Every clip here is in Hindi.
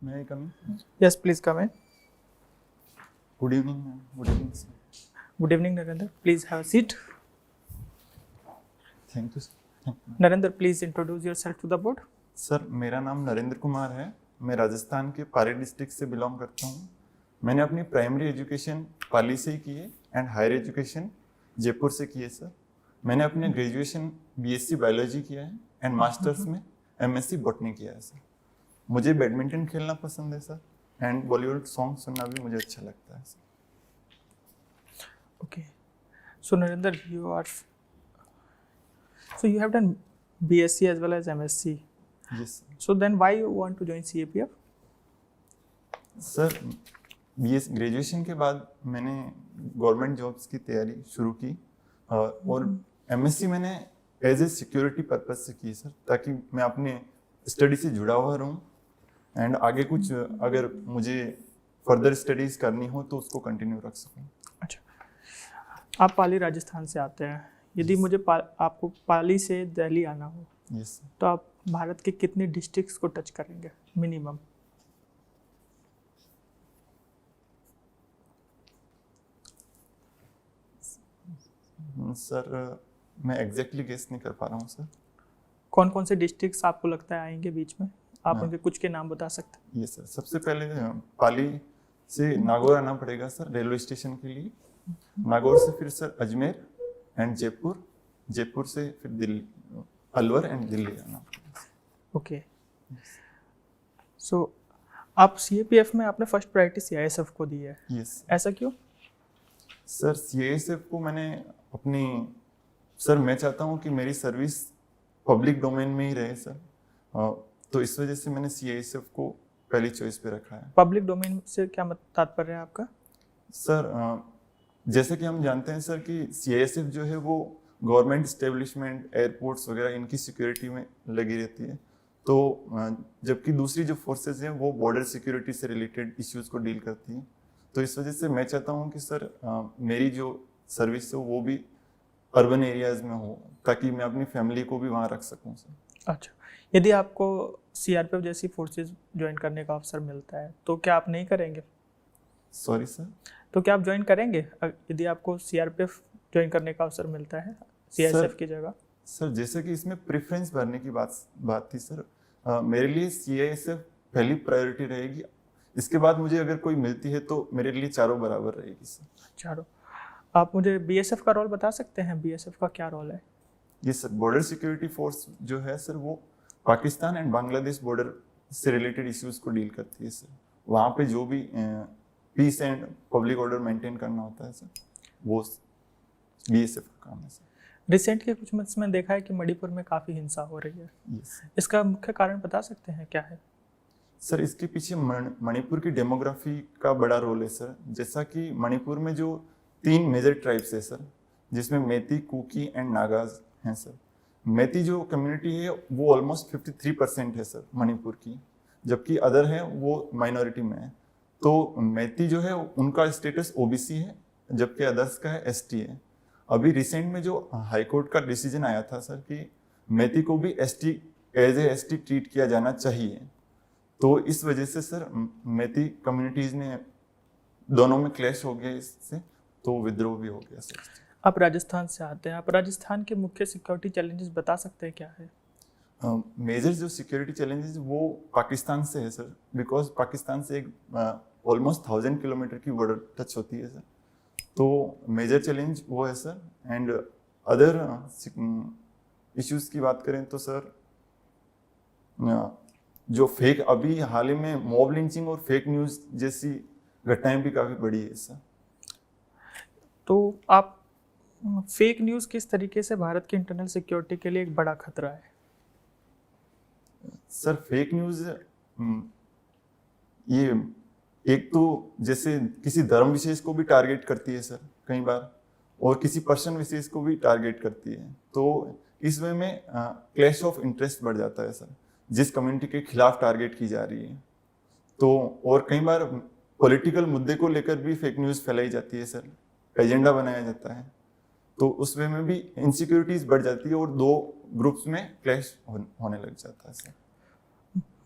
May I come in? Yes, please come in. Good evening, ma'am. Good evening, sir. Good evening, Narendra. Please have a seat. Thank you, sir. Narendra, please introduce yourself to the board. Sir, मेरा नाम नरेंद्र कुमार है। मैं राजस्थान के पाली डिस्ट्रिक्ट से बिलोंग करता हूँ। मैंने अपनी प्राइमरी एजुकेशन पाली से ही की है एंड हायर एजुकेशन जयपुर से की है सर। मैंने अपने ग्रेजुएशन बीएससी बायोलॉजी किया है एंड मास्टर्स में एमएससी बॉटनी किया है सर। मुझे बैडमिंटन खेलना पसंद है सर एंड बॉलीवुड सॉन्ग सुनना भी मुझे अच्छा लगता है sir. Okay. So Narendra, you have done BSc as well as MSc. Yes, sir. So then why you want to join CAPF? Sir, BS graduation के बाद मैंने गवर्नमेंट जॉब्स की तैयारी शुरू की और एमएससी मैंने एज ए सिक्योरिटी पर्पज से की सर, ताकि मैं अपने स्टडी से जुड़ा हुआ रहूं एंड आगे कुछ अगर मुझे फर्दर स्टडीज करनी हो तो उसको कंटिन्यू रख सकूं। अच्छा, आप पाली राजस्थान से आते हैं। यदि मुझे आपको पाली से दिल्ली आना हो यस सर। तो आप भारत के कितने डिस्ट्रिक्ट्स को टच करेंगे मिनिमम? सर, मैं एग्जैक्टली गेस नहीं कर पा रहा हूँ सर। कौन कौन से डिस्ट्रिक्ट्स आपको लगता है आएंगे बीच में? आप उनके कुछ के नाम बता सकते हैं? ये सर, सबसे पहले पाली से नागौर आना पड़ेगा सर रेलवे स्टेशन के लिए। नागौर से फिर सर अजमेर एंड जयपुर, जयपुर से फिर दिल्ली, अलवर एंड दिल्ली आना पड़ेगा। ओके। सो आप CAPF में आपने फर्स्ट प्रायोरिटी CISF को दी है। यस ऐसा क्यों? सर, CISF को मैंने अपनी सर मैं चाहता हूँ कि मेरी सर्विस पब्लिक डोमेन में ही रहे सर, तो इस वजह से मैंने CISF को पहली चॉइस पे रखा है। पब्लिक डोमेन से क्या तात्पर्य है आपका? सर, जैसे कि हम जानते हैं सर कि CISF जो है वो गवर्नमेंट इस्टेब्लिशमेंट, एयरपोर्ट्स वगैरह इनकी सिक्योरिटी में लगी रहती है, तो जबकि दूसरी जो फोर्सेस हैं वो बॉर्डर सिक्योरिटी से रिलेटेड इश्यूज़ को डील करती हैं। तो इस वजह से मैं चाहता हूँ कि सर मेरी जो सर्विस है वो भी अर्बन एरियाज़ में हो, ताकि मैं अपनी फैमिली को भी वहाँ रख सकूँ सर। अच्छा, यदि आपको CRPF जैसी फोर्सेस ज्वाइन करने का अवसर मिलता है तो क्या आप नहीं करेंगे? Sorry sir. तो क्या आप ज्वाइन करेंगे यदि आपको CRPF ज्वाइन करने का अवसर मिलता है CISF की जगह? सर, जैसे कि इसमें प्रेफरेंस भरने की बात थी सर, मेरे लिए CISF पहली प्रायोरिटी रहेगी। इसके बाद मुझे अगर कोई मिलती है तो मेरे लिए चारों बराबर रहेगी सर। चारों। आप मुझे BSF का रोल बता सकते हैं? BSF का क्या रोल है? ये सर, बॉर्डर सिक्योरिटी फोर्स जो है सर वो पाकिस्तान एंड बांग्लादेश बॉर्डर से रिलेटेड इश्यूज़ को डील करती है सर। वहाँ पे जो भी peace and public order maintain करना होता है सर, वो BSF का काम है सर। रिसेंट के कुछ मंथ्स में देखा है कि मणिपुर में काफ़ी हिंसा हो रही है। यस। इसका मुख्य कारण बता सकते हैं क्या है? सर, इसके पीछे मणिपुर की डेमोग्राफी का बड़ा रोल है सर। जैसा कि मणिपुर में जो 3 मेजर ट्राइब्स है सर, जिसमें मेती, कुकी एंड नागाज हैं सर। मेती जो कम्युनिटी है वो ऑलमोस्ट 53% है सर मणिपुर की, जबकि अदर है वो माइनॉरिटी में है। तो मेती जो है उनका स्टेटस OBC है, जबकि अदर्स का है ST है। अभी रिसेंट में जो हाई कोर्ट का डिसीजन आया था सर कि मेती को भी ST as a ST treat किया जाना चाहिए, तो इस वजह से सर मेती कम्युनिटीज़ ने दोनों में क्लैश हो गया इससे, तो विद्रोह भी हो गया सर। आप राजस्थान से आते हैं, आप राजस्थान के मुख्य सिक्योरिटी चैलेंजेस बता सकते हैं क्या है? मेजर जो सिक्योरिटी चैलेंजेस वो पाकिस्तान से है सर, बिकॉज पाकिस्तान से एक ऑलमोस्ट 1000 किलोमीटर की बॉर्डर टच होती है सर, तो मेजर चैलेंज वो है सर। एंड अदर इश्यूज़ की बात करें तो सर जो फेक अभी हाल ही में मॉब लिंचिंग और फेक न्यूज़ जैसी घटनाएं भी काफ़ी बढ़ी है सर। तो आप फेक न्यूज़ किस तरीके से भारत की इंटरनल सिक्योरिटी के लिए एक बड़ा खतरा है? सर, फेक न्यूज़ ये एक तो जैसे किसी धर्म विशेष को भी टारगेट करती है सर कई बार, और किसी पर्सन विशेष को भी टारगेट करती है, तो इस वे में क्लैश ऑफ इंटरेस्ट बढ़ जाता है सर, जिस कम्युनिटी के खिलाफ टारगेट की जा रही है। तो और कई बार पॉलिटिकल मुद्दे को लेकर भी फेक न्यूज़ फैलाई जाती है सर एजेंडा बनाया जाता है, तो उस वे में भी इनसिक्योरिटीज बढ़ जाती है और दो ग्रुप्स में क्लैश होने लग जाता है sir.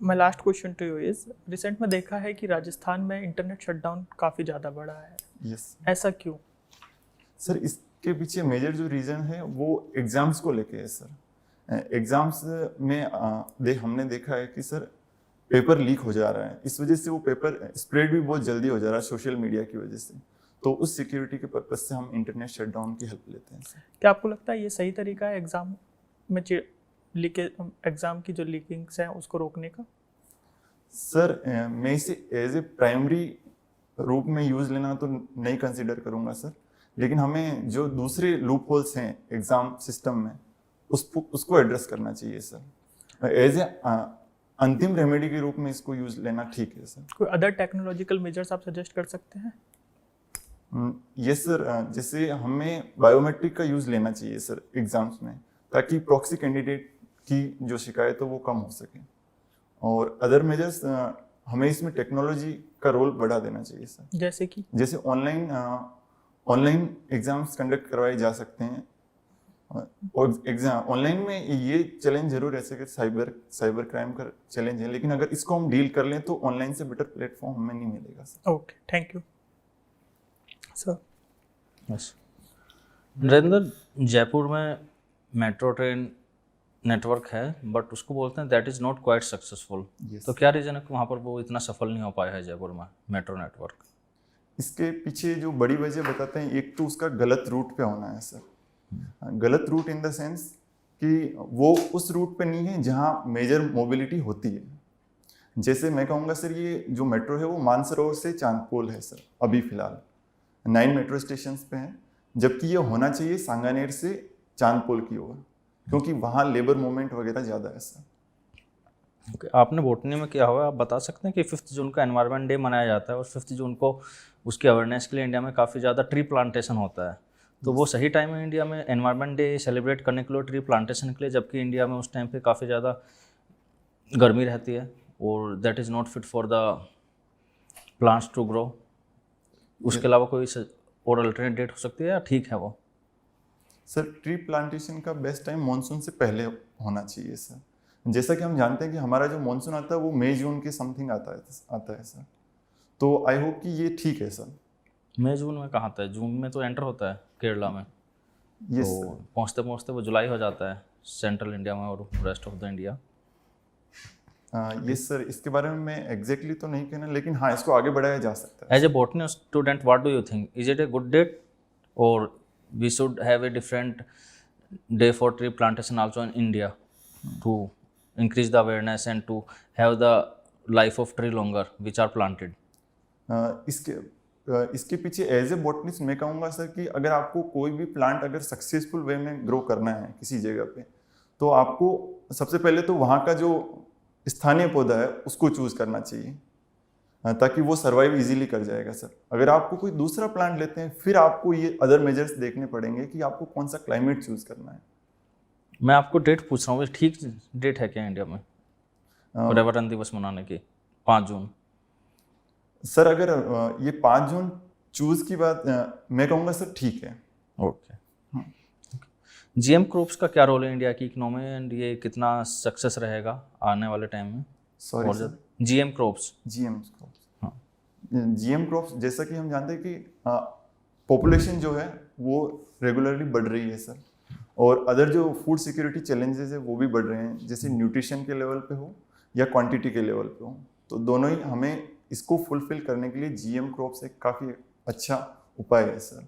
My last question to you is, recent में देखा है कि राजस्थान में इंटरनेट शटडाउन काफ़ी ज़्यादा बढ़ा है, यस ऐसा क्यों? सर, इसके पीछे मेजर जो रीज़न है वो एग्ज़ाम्स को लेके है सर। एग्ज़ाम्स में हमने देखा है कि सर पेपर लीक हो जा रहा है, इस वजह से वो पेपर स्प्रेड भी बहुत जल्दी हो जा रहा है सोशल मीडिया की वजह से। तो उस सिक्योरिटी के पर्पज से हम इंटरनेट शटडाउन की हेल्प लेते हैं सर। क्या आपको लगता है ये सही तरीका है एग्ज़ाम में एग्ज़ाम की जो लीकिंग्स हैं उसको रोकने का? सर मैं इसे एज ए प्राइमरी रूप में यूज़ लेना तो नहीं कंसिडर करूँगा सर, लेकिन हमें जो दूसरे लूप होल्स हैं एग्ज़ाम सिस्टम में उसको एड्रेस करना चाहिए सर। एज ए अंतिम रेमेडी के रूप में इसको यूज़ लेना ठीक है सर। कोई अदर टेक्नोलॉजिकल मेजर्स आप सजेस्ट कर सकते हैं? यस सर, जैसे हमें बायोमेट्रिक का यूज़ लेना चाहिए सर एग्ज़ाम्स में, ताकि प्रॉक्सी कैंडिडेट की जो शिकायत है वो कम हो सके। और अदर मेजर्स हमें इसमें टेक्नोलॉजी का रोल बढ़ा देना चाहिए सर। जैसे ऑनलाइन एग्ज़ाम्स कंडक्ट करवाए जा सकते हैं, और एग्जाम ऑनलाइन में ये चैलेंज जरूर ऐसे कि साइबर क्राइम का चैलेंज है, लेकिन अगर इसको हम डील कर लें तो ऑनलाइन से बेटर प्लेटफॉर्म हमें नहीं मिलेगा sir. Okay, thank you sir. Yes Narendra, Jaipur में मेट्रो ट्रेन नेटवर्क है बट उसको बोलते हैं that is not quite successful. तो क्या रीज़न है कि वहाँ पर वो इतना सफल नहीं हो पाया है जयपुर में मेट्रो नेटवर्क? इसके पीछे जो बड़ी वजह बताते हैं, एक तो उसका गलत रूट पे होना है सर। गलत रूट इन द सेंस कि वो उस रूट पे नहीं है जहाँ मेजर मोबिलिटी होती है। जैसे मैं कहूँगा सर, ये जो मेट्रो है वो मानसरोवर से चांदपोल है सर, अभी फिलहाल 9 मेट्रो स्टेशन पे हैं, जबकि ये होना चाहिए सांगानेर से चांदपोल की ओर, क्योंकि वहाँ लेबर मूवमेंट वगैरह ज़्यादा है सर। Okay, आपने बोटनी में किया हुआ, आप बता सकते हैं कि 5 जून का एनवायरनमेंट डे मनाया जाता है और 5 जून को उसकी अवेयरनेस के लिए इंडिया में काफ़ी ज़्यादा ट्री प्लांटेशन होता है, तो वो सही टाइम है इंडिया में एनवायरनमेंट डे सेलिब्रेट करने के लिए ट्री प्लांटेशन के लिए, जबकि इंडिया में उस टाइम पे काफ़ी ज़्यादा गर्मी रहती है और that is not fit for the plants to grow? उसके अलावा कोई और अल्टरनेट डेट हो सकती है या ठीक है वो? सर, ट्री प्लांटेशन का बेस्ट टाइम मानसून से पहले होना चाहिए सर। जैसा कि हम जानते हैं कि हमारा जो मानसून आता है वो मई जून के समथिंग आता है सर। तो आई होप कि ये ठीक है सर। मई जून में कहाँ आता है? जून में तो एंटर होता है केरला में। यस तो पहुँचते पहुँचते वो जुलाई हो जाता है सेंट्रल इंडिया में और rest of the India. Yes sir, इसके बारे में मैं एग्जैक्टली तो नहीं कहना, लेकिन हाँ, इसको आगे बढ़ाया जा सकता है। As a botany student, what do you think, is it a good date और we should have a different day for tree plantation also in India to increase the awareness and to have the life of tree longer which are planted? इसके पीछे एज ए बॉटनिस्ट मैं कहूँगा सर कि अगर आपको कोई भी प्लांट अगर सक्सेसफुल वे में ग्रो करना है किसी जगह पे, तो आपको सबसे पहले तो वहाँ का जो स्थानीय पौधा है उसको चूज़ करना चाहिए, ताकि वो सर्वाइव इजीली कर जाएगा सर। अगर आपको कोई दूसरा प्लांट लेते हैं, फिर आपको ये अदर मेजर्स देखने पड़ेंगे कि आपको कौन सा क्लाइमेट चूज़ करना है। मैं आपको डेट पूछ रहा हूँ, ठीक डेट है क्या इंडिया में पर्यावरण दिवस मनाने की? 5 जून सर, अगर ये 5 जून चूज़ की बात मैं कहूँगा सर ठीक है। ओके। जीएम क्रॉप्स का क्या रोल है इंडिया की इकोनॉमी एंड ये कितना सक्सेस रहेगा आने वाले टाइम में? Sorry sir, GM crops. हाँ, जीएम क्रॉप्स जैसा कि हम जानते हैं कि पॉपुलेशन जो है वो रेगुलरली बढ़ रही है सर, और अदर जो फूड सिक्योरिटी चैलेंजेस है वो भी बढ़ रहे हैं, जैसे न्यूट्रिशन के लेवल पे हो या क्वांटिटी के लेवल पे हो। तो दोनों ही हमें इसको फुलफिल करने के लिए जीएम क्रॉप्स एक काफ़ी अच्छा उपाय है सर।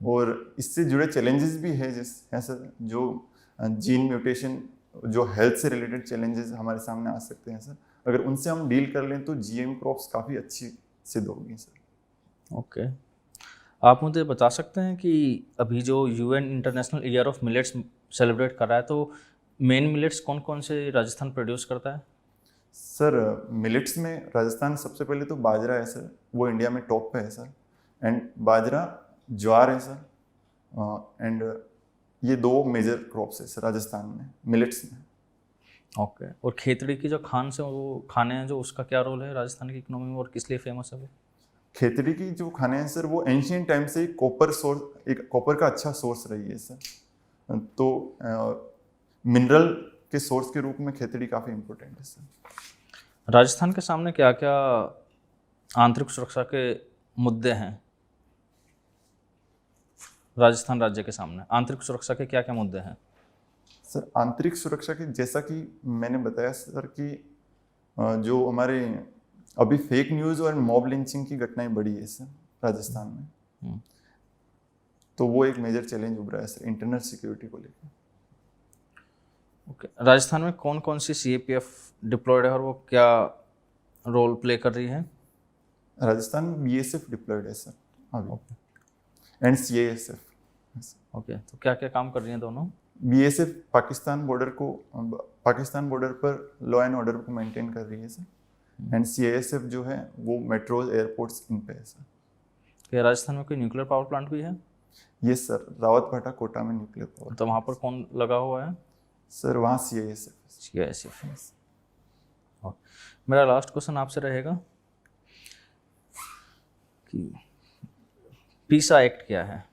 और इससे जुड़े चैलेंजेस भी है सर, जो जीन म्यूटेशन, जो हेल्थ से रिलेटेड चैलेंजेस हमारे सामने आ सकते हैं सर। अगर उनसे हम डील कर लें तो जीएम क्रॉप्स काफ़ी अच्छी सिद्ध होगी सर। ओके, आप मुझे बता सकते हैं कि अभी जो UN international year of millets celebrate कर रहा है, तो मेन मिलेट्स कौन कौन से राजस्थान प्रोड्यूस करता है? सर, मिलेट्स में राजस्थान सबसे पहले तो बाजरा है सर, वो इंडिया में टॉप पे है सर। एंड बाजरा, ज्वार है सर, एंड ये 2 मेजर क्रॉप्स है सर राजस्थान में मिलेट्स में। ओके, और खेतड़ी की जो खाने हैं जो उसका क्या रोल है राजस्थान की इकोनॉमी में और किस लिए फेमस है वो? खेतड़ी की जो खाने हैं सर वो एंशियंट टाइम से एक कॉपर का अच्छा सोर्स रही है सर। तो मिनरल के सोर्स के रूप में खेतड़ी काफ़ी इम्पोर्टेंट है सर। राजस्थान के सामने क्या क्या आंतरिक सुरक्षा के मुद्दे हैं? राजस्थान राज्य के सामने आंतरिक सुरक्षा के क्या क्या मुद्दे हैं? सर आंतरिक सुरक्षा की जैसा कि मैंने बताया सर कि जो हमारे अभी फेक न्यूज़ और मॉब लिंचिंग की घटनाएं बढ़ी है सर राजस्थान में, तो वो एक मेजर चैलेंज उभरा है सर इंटरनल सिक्योरिटी को लेकर। ओके, राजस्थान में कौन कौन सी सीएपीएफ डिप्लॉयड है और वो क्या रोल प्ले कर रही है? राजस्थान में बीएसएफ डिप्लॉयड है सर अभी एंड सीएएसएफ। ओके, तो क्या क्या काम कर रही हैं दोनों? बीएसएफ पाकिस्तान बॉर्डर पर लॉ एंड ऑर्डर को मेंटेन कर रही है सर, एंड सीएएसएफ जो है वो मेट्रोज एयरपोर्ट्स इन पे है सर। क्या राजस्थान में कोई न्यूक्लियर पावर प्लांट भी है? यस सर, रावतभाटा कोटा में न्यूक्लियर पावर। तो वहाँ पर कौन लगा हुआ है? सर वहाँ सीएएसएफ। मेरा लास्ट क्वेश्चन आपसे रहेगा कि पीसा एक्ट क्या है?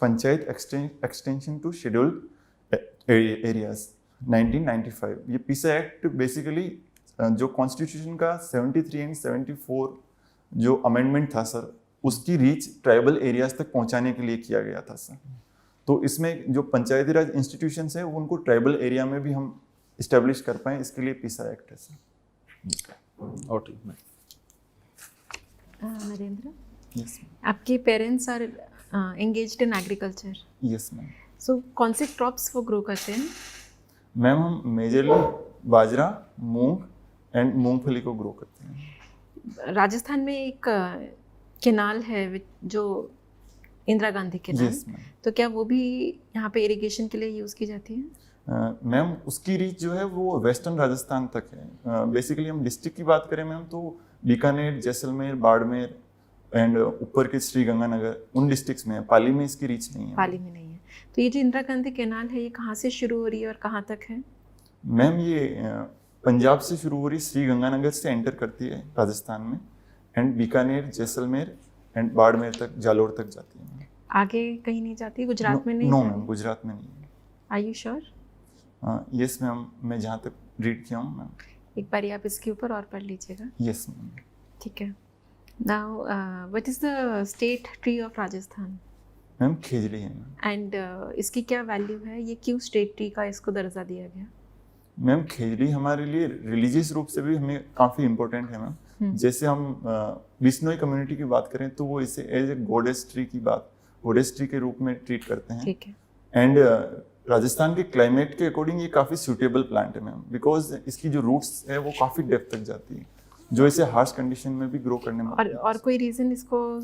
Panchayat extension to scheduled areas 1995। ये पीसा एक्ट बेसिकली जो कॉन्स्टिट्यूशन का 73 एंड 74 जो अमेंडमेंट था सर, उसकी रीच ट्राइबल एरियाज तक पहुंचाने के लिए किया गया था सर। तो इसमें जो पंचायती राज इंस्टीट्यूशंस हैं उनको ट्राइबल एरिया में भी हम इस्टेब्लिश कर पाएँ, इसके लिए पीसा एक्ट है सर। और ठीक है नरेंद्र, यस आपके parents are engaged in agriculture, yes ma'am. So कौन से क्रॉप्स वो ग्रो करते हैं? मैम हम मेजरली बाजरा, मूंग एंड मूंगफली को ग्रो करते हैं। राजस्थान में एक केनाल है जो Indira Gandhi canal, yes ma'am. तो क्या वो भी यहाँ पे इरिगेशन के लिए यूज़ की जाती है? मैम उसकी रीच जो है वो वेस्टर्न राजस्थान तक है। बेसिकली हम डिस्ट्रिक्ट की बात करें मैम तो बीकानेर, जैसलमेर, बाड़मेर एंड ऊपर के श्री गंगानगर, उन डिस्ट्रिक्ट्स में है। पाली में इसकी रीच नहीं है। पाली में नहीं है। तो ये जो इंदिरा गांधी केनाल है ये कहाँ से शुरू हो रही है और कहाँ तक है? मैम ये पंजाब से शुरू हो रही, श्री गंगानगर से एंटर करती है राजस्थान में, एंड बीकानेर, जैसलमेर एंड बाड़मेर तक, जालोर तक जाती है। आगे कहीं नहीं जाती? गुजरात में नहीं? नो मैम, गुजरात में नहीं है। Are you sure? Yes ma'am, मैं जहाँ तक रीड किया हूँ मैम। एक बार आप इसके ऊपर और पढ़ लीजिएगा। Yes ma'am. ठीक है। Now what is the state tree of Rajasthan? Ma'am खेजड़ी है मैम। एंड इसकी क्या वैल्यू है? ये क्यों स्टेट ट्री का इसको दर्जा दिया गया? मैम खेजड़ी हमारे लिए रिलीजियस रूप से भी हमें काफ़ी इम्पोर्टेंट है मैम। जैसे हम बिश्नोई कम्युनिटी की बात करें तो वो इसे as a goddess tree goddess tree के रूप में ट्रीट करते हैं। ठीक है। एंड राजस्थान के क्लाइमेट के अकॉर्डिंग ये काफ़ी सूटेबल प्लांट है मैम, बिकॉज इसकी जो रूट्स है वो काफ़ी डेप्थ तक जाती है, जो इसे हार्श कंडीशन में भी ग्रो करने में। और कोई रीजन इसको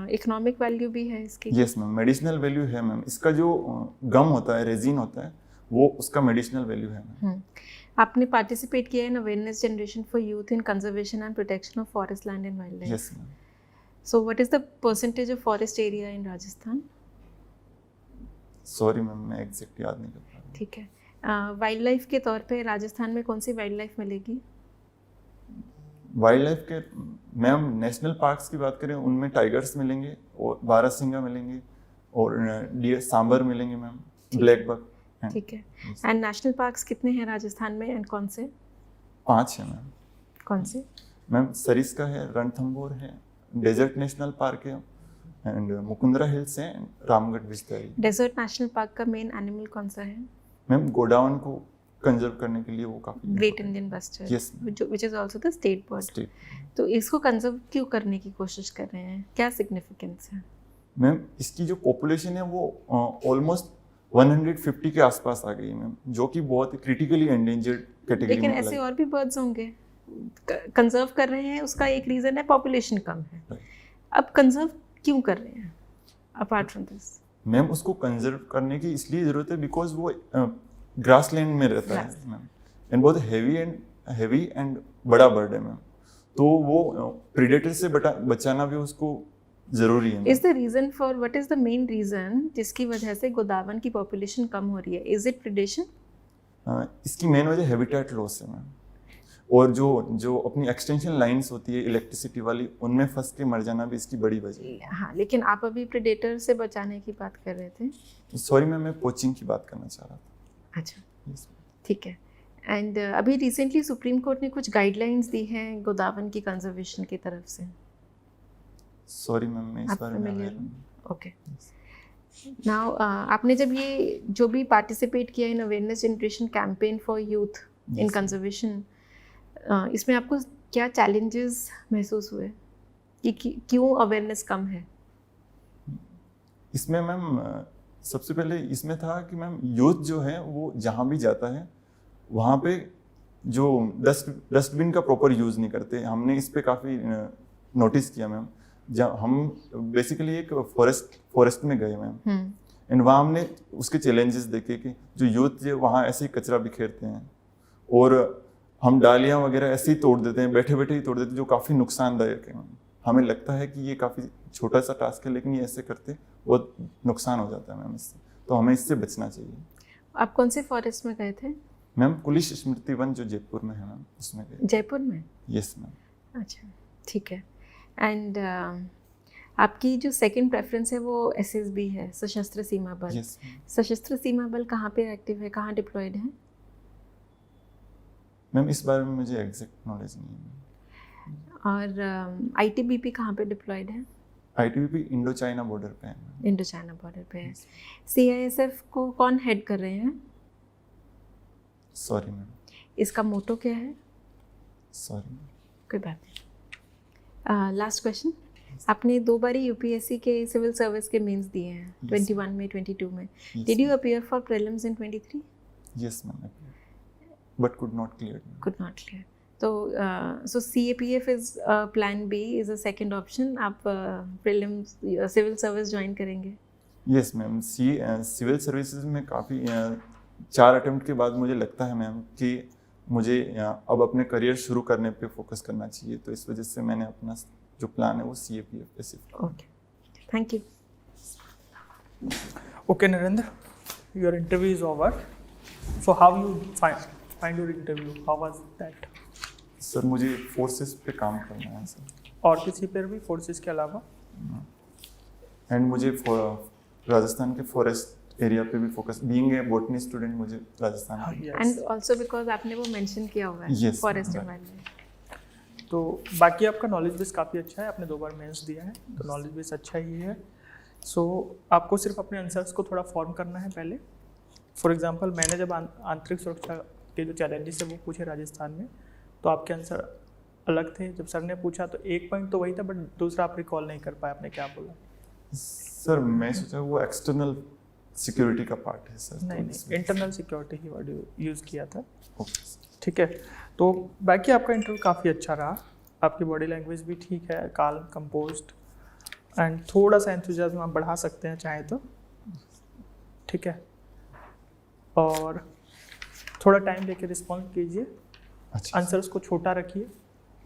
इकोनॉमिक वैल्यू भी है इसकी? यस मैम, मेडिसिनल वैल्यू है मैम। इसका जो गम होता है, रेजिन होता है, वो उसका मेडिसिनल वैल्यू है मैम। आपने पार्टिसिपेट किया इन awareness generation for youth in conservation and protection of forest land and wild life. Yes ma'am. So what is the percentage of forest area in Rajasthan? Sorry ma'am, मैं एग्जैक्ट याद नहीं कर पा रहा। ठीक है। वाइल्ड लाइफ के तौर पे राजस्थान में कौन सी वाइल्ड लाइफ मिलेगी? वाइल्ड लाइफ के मैम नेशनल पार्क्स की बात करें उनमें टाइगर्स मिलेंगे और बारहसिंगा मिलेंगे और डियर सांबर मिलेंगे मैम, ब्लैक बक। ठीक है। एंड नेशनल पार्क्स कितने हैं राजस्थान में एंड कौन से? 5 है मैम। कौन से? मैम सरिस्का है, रणथंभौर है, डेजर्ट नेशनल पार्क है एंड मुकुंदरा हिल्स है, रामगढ़ विस्तारी। डेजर्ट नेशनल पार्क का मेन एनिमल कौन सा है? मैम गोडावन को कंजर्व करने के लिए वो काफी great Indian bustard, yes which is also the state bird. तो इसको कंजर्व क्यों करने की कोशिश कर रहे हैं? क्या सिग्निफिकेंस है? मैम इसकी जो पॉपुलेशन है वो ऑलमोस्ट 150 के आसपास आ गई है मैम, जो कि बहुत क्रिटिकली एंडेंजर्ड कैटेगरी में। लेकिन ऐसे और भी बर्ड्स होंगे। कंजर्व कर रहे हैं उसका एक रीजन है पॉपुलेशन कम है। अब कंजर्व क्यों कर रहे हैं अपार्ट फ्रॉम दिस? मैम उसको कंजर्व करने की इसलिए जरूरत है बिकॉज वो ग्रासलैंड में रहता है मैम, एंड बहुत हैवी एंड बड़ा बर्ड है मैम, तो वो प्रेडेटर से बचाना भी उसको जरूरी है। Is the reason for what is the main reason जिसकी वजह से गोदावन की पॉपुलेशन कम हो रही है? Is it predation? इसकी मेन वजह हैबिटेट लॉस है मैम। और जो अपनी एक्सटेंशन लाइंस होती है इलेक्ट्रिसिटी वाली, उनमें फंस के मर जाना भी इसकी बड़ी वजह है। हाँ, लेकिन आप अभी प्रेडेटर से बचाने की बात कर रहे थे। सॉरी मैम, मैं पोचिंग की बात करना चाह रहा था। अच्छा, Yes, ठीक है। एंड अभी रिसेंटली सुप्रीम कोर्ट ने कुछ गाइडलाइंस दी हैं गोदावन की कंजर्वेशन की तरफ से। सॉरी मैम, मैं इस आप बारे में familiar aware नहीं। ओके, नाउ आपने जब ये जो भी पार्टिसिपेट किया इन awareness generation campaign for youth in Yes, conservation, इसमें आपको क्या चैलेंजेस महसूस हुए कि क्यों अवेयरनेस कम है? इसमें मैम सबसे पहले इसमें था कि मैम यूथ जो है वो जहाँ भी जाता है वहाँ पे जो डस्टबिन का प्रॉपर यूज़ नहीं करते। हमने इस पे काफ़ी नोटिस किया मैम। जब हम बेसिकली एक फॉरेस्ट में गए मैम, एंड वहाँ हमने उसके चैलेंजेस देखे कि जो यूथ जो वहाँ ऐसे ही कचरा बिखेरते हैं और हम डालियाँ वगैरह ऐसे ही तोड़ देते हैं, बैठे बैठे ही तोड़ देते हैं, जो काफ़ी नुकसानदायक है मैम। हमें लगता है कि ये काफ़ी छोटा सा टास्क है, लेकिन ये ऐसे करते बहुत नुकसान हो जाता है मैम इससे, तो हमें इससे बचना चाहिए। आप कौन से फॉरेस्ट में गए थे? मैम कुलिश स्मृति वन जो जयपुर में है मैम, उसमें गए। जयपुर में? Yes ma'am. अच्छा, ठीक है। एंड आपकी जो सेकंड प्रेफरेंस है वो एसएसबी है, सशस्त्र सीमा बल। Yes ma'am. सशस्त्र सीमा बल कहाँ पे एक्टिव है, कहाँ डिप्लॉयड है? मैम इस बारे में मुझे एग्जैक्ट नॉलेज नहीं है मैम। और आईटीबीपी कहाँ पे डिप्लॉयड है? आईटीबीपी इंडो चाइना बॉर्डर पे है मैम। इंडो चाइना बॉर्डर पे है। सीआईएसएफ को कौन हेड कर रहे हैं? सॉरी मैम, इसका मोटो क्या है? सॉरी। कोई बात नहीं। लास्ट क्वेश्चन, आपने 2 बारी यूपीएससी के सिविल सर्विस के मेंस दिए हैं, 21 में, 22 में। Did you appear for prelims in 23? Yes ma'am, but could not clear. Could not clear. So CAPF is plan B, is a second option. आप prelims civil service ज्वाइन करेंगे? यस मैम, सिविल सर्विसेज में काफ़ी 4 अटेम्प्ट के बाद मुझे लगता है मैम कि मुझे अब अपने करियर शुरू करने पे फोकस करना चाहिए, तो इस वजह से मैंने अपना जो प्लान है वो CAPF पे शिफ्ट किया। Okay, thank you. Okay, Narendra, your interview is over. So how you find your interview? How was that? Sir मुझे फोर्सेस पे काम करना है सर, और किसी पर भी फोर्सेस के अलावा? एंड मुझे राजस्थान के फॉरेस्ट एरिया पे भी focus, being a botany student, मुझे राजस्थान में। Yes. And also because आपने वो मेंशन किया हुआ है, Yes, फॉरेस्ट right. एनवायरनमेंट। तो बाकी आपका नॉलेज बेस काफ़ी अच्छा है, आपने 2 बार मेंस दिया है, तो नॉलेज बेस अच्छा ही है। सो आपको सिर्फ अपने आंसर्स को थोड़ा फॉर्म करना है पहले। फॉर एग्जांपल मैंने जब आंतरिक सुरक्षा के जो चैलेंजेस है वो पूछे राजस्थान में, तो आपके आंसर अलग थे। जब सर ने पूछा तो एक पॉइंट तो वही था, बट दूसरा आप रिकॉल नहीं कर पाए, आपने क्या बोला? सर मैं सोचा वो एक्सटर्नल सिक्योरिटी का पार्ट है सर। नहीं, इंटरनल सिक्योरिटी ही वर्ड यूज़ किया था। ओके। ठीक है, तो बाकी आपका इंटरव्यू काफ़ी अच्छा रहा, आपकी बॉडी लैंग्वेज भी ठीक है, काल्म, कंपोज्ड, एंड थोड़ा सा एंथुजियाज्म आप बढ़ा सकते हैं चाहे तो। ठीक है, और थोड़ा टाइम लेके रिस्पॉन्स कीजिए, अच्छा आंसर्स को छोटा रखिए,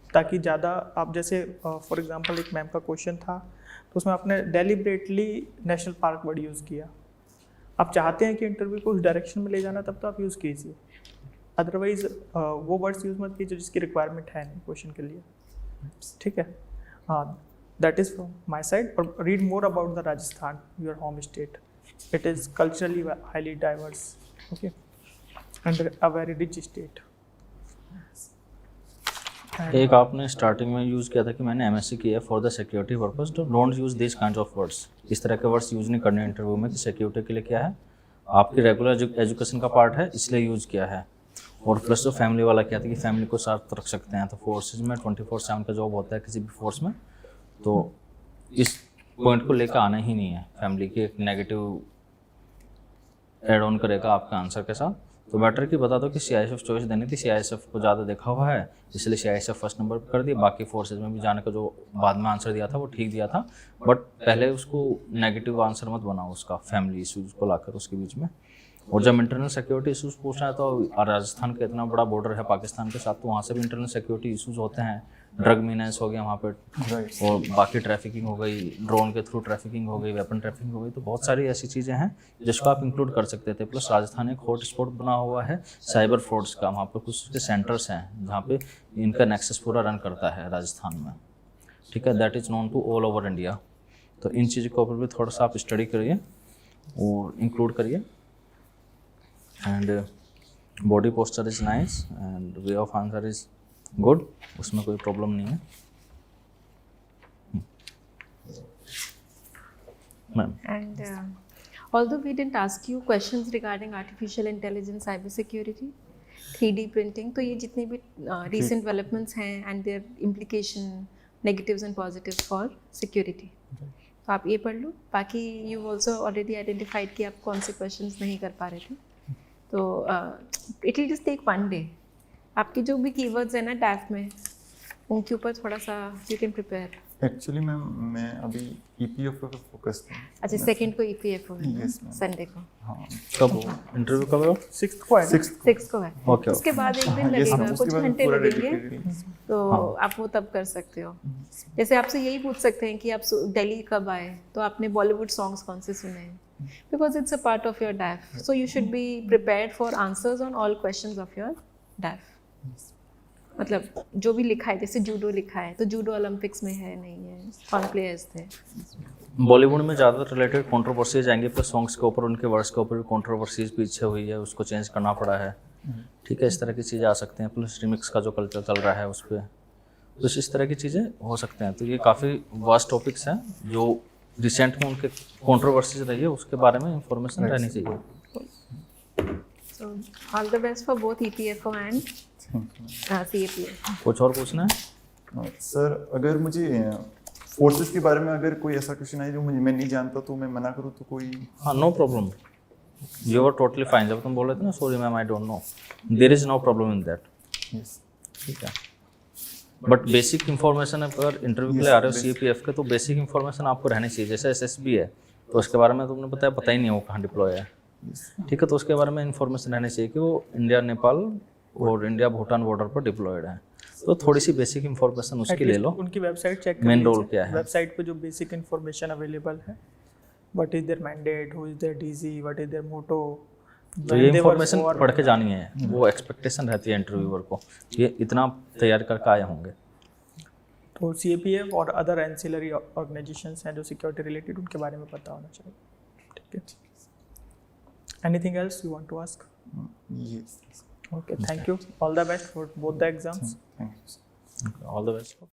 ताकि ज़्यादा आप जैसे फॉर एग्जांपल एक मैम का क्वेश्चन था, तो उसमें आपने deliberately national park word use किया। आप चाहते हैं कि इंटरव्यू को उस डायरेक्शन में ले जाना, तब तो आप यूज़ कीजिए, अदरवाइज वो वर्ड्स यूज़ मत कीजिए जिसकी रिक्वायरमेंट है नहीं क्वेश्चन के लिए। ठीक है, हाँ, that is from my side. और read more about the Rajasthan, your home state. It is culturally highly diverse, okay, and a very rich state. एक आपने स्टार्टिंग में यूज़ किया था कि मैंने MSc किया फॉर द सिक्योरिटी पर्पस, तो don't use this kind of words. इस तरह के वर्ड्स यूज़ नहीं करने इंटरव्यू में कि सिक्योरिटी के लिए क्या है, आपकी रेगुलर एजुकेशन का पार्ट है, इसलिए यूज़ किया है। और प्लस जो फैमिली वाला क्या था कि फैमिली को साथ रख सकते हैं, तो फोर्सेज में 24/7 का जॉब होता है किसी भी फोर्स में, तो इस पॉइंट को लेकर आना ही नहीं है। फैमिली की एक नेगेटिव एड ऑन करेगा आपका आंसर के साथ, तो बेटर कि बता दो कि CISF चॉइस देनी थी, CISF को ज़्यादा देखा हुआ है इसलिए CISF फर्स्ट नंबर पर कर दिया। बाकी फोर्सेज में भी जाने का जो बाद में आंसर दिया था वो ठीक दिया था, बट पहले उसको नेगेटिव आंसर मत बनाओ उसका, फैमिली इशूज़ को लाकर उसके बीच में। और जब इंटरनल सिक्योरिटी इशूज़ पूछना है तो राजस्थान का इतना बड़ा बॉर्डर है पाकिस्तान के साथ, तो वहाँ से भी इंटरनल सिक्योरिटी इशूज़ होते हैं, ड्रग मीनेंस हो गया वहाँ पे, राइट और बाकी ट्रैफिकिंग हो गई, ड्रोन के थ्रू ट्रैफिकिंग हो गई, वेपन ट्रैफिकिंग हो गई, तो बहुत सारी ऐसी चीज़ें हैं जिसको आप इंक्लूड कर सकते थे। प्लस राजस्थान एक हॉट स्पॉट बना हुआ है साइबर फ्रॉड्स का, वहाँ पे कुछ उसके सेंटर्स हैं जहाँ पे इनका नेक्सस पूरा रन करता है राजस्थान में, ठीक है। That is known to all over India. तो इन चीज़ों के ऊपर भी थोड़ा सा आप स्टडी करिए और इंक्लूड करिए। And body posture is nice and way of answer is good, उसमें कोई प्रॉब्लम नहीं है ma'am. And although we didn't ask you questions regarding artificial intelligence, cyber security, 3D printing, तो ये जितने भी recent developments हैं and their implication, negatives and positives for security, तो आप ये पढ़ लो। बाकी you also already identified कि आप कौन से questions नहीं कर पा रहे थे, तो it will just take one day। आपकी जो भी keywords है ना DAF में, उनके ऊपर थोड़ा सा you can prepare। Actually ma'am मैं अभी ईपीएफओ पे फोकस था। अच्छा, सेकंड को EPFO है Yes, ma'am. संडे को, हाँ कब इंटरव्यू कब है? 6th को है ना? 6 को है। Okay, उसके बाद एक दिन हाँ, yes, लगेगा, ma'am, कुछ उसके बाद घंटे पूरा लगेंगे, dedicated- तो हाँ। आप वो तब कर सकते हो। जैसे आपसे यही पूछ सकते हैं कि आप दिल्ली कब आए, तो आपने बॉलीवुड सॉन्ग्स कौन से सुने हैं, because it's a part of your डैफ, so you should be prepared for answers on all questions of your डैफ। मतलब जो भी लिखा है, जैसे जूडो लिखा है, तो जूडो ओलंपिक्स में है नहीं है, कौन प्लेयर्स थे। बॉलीवुड में ज़्यादा रिलेटेड कंट्रोवर्सीज आएंगे, प्लस सॉन्ग्स के ऊपर, उनके वर्ड्स के ऊपर भी कंट्रोवर्सीज पीछे हुई है, उसको चेंज करना पड़ा है, ठीक है। इस तरह की चीज़ें आ सकते हैं, प्लस रिमिक्स का जो कल्चर चल रहा है उस पर, तो इस तरह की चीज़ें हो सकते हैं। तो ये काफ़ी वास्ट टॉपिक्स हैं जो रिसेंट में उनके कंट्रोवर्सीज रही है, उसके बारे में इंफॉर्मेशन रहनी चाहिए। So all the best for both EPFO and CAPF। कुछ और पूछना है? सर अगर मुझे फोर्सेस के बारे में अगर कोई ऐसा क्वेश्चन आए जो मैं नहीं जानता तो मैं मना करूँ तो कोई? हाँ, no problem, you are totally fine. जब तुम बोल रहे थे ना sorry ma'am I don't know, there is no problem in that, yes ठीक है। बट बेसिक इन्फॉर्मेशन अगर इंटरव्यू के लिए आ रहे हो CAPF के, तो बेसिक इन्फॉर्मेशन आपको रहनी चाहिए। जैसे SSB है तो उसके बारे में तुमने बताया पता ही नहीं है वो कहाँ डिप्लॉय है, ठीक है। तो उसके बारे में इन्फॉर्मेशन रहनी चाहिए कि वो इंडिया नेपाल और इंडिया भूटान बॉर्डर पर डिप्लॉयड है, तो थोड़ी सी बेसिक इन्फॉर्मेशन उसकी ले लो। उनकी वेबसाइट चेक Main role क्या है? वेबसाइट पे जो बेसिक इन्फॉर्मेशन अवेलेबल है, what is their mandate, who is their DG, what is their motto, तो ये इन्फॉर्मेशन पढ़ के जानी है, वो एक्सपेक्टेशन रहती है इंटरव्यूअर को, ये इतना तैयार करके आए होंगे। तो CAPF और अदर एंसिलरी ऑर्गेनाइजेशंस हैं जो सिक्योरिटी रिलेटेड, उनके बारे में पता होना चाहिए, ठीक है। Anything else you want to ask? Yes okay, thank you, all the best for both the exams. Thank you. All the best.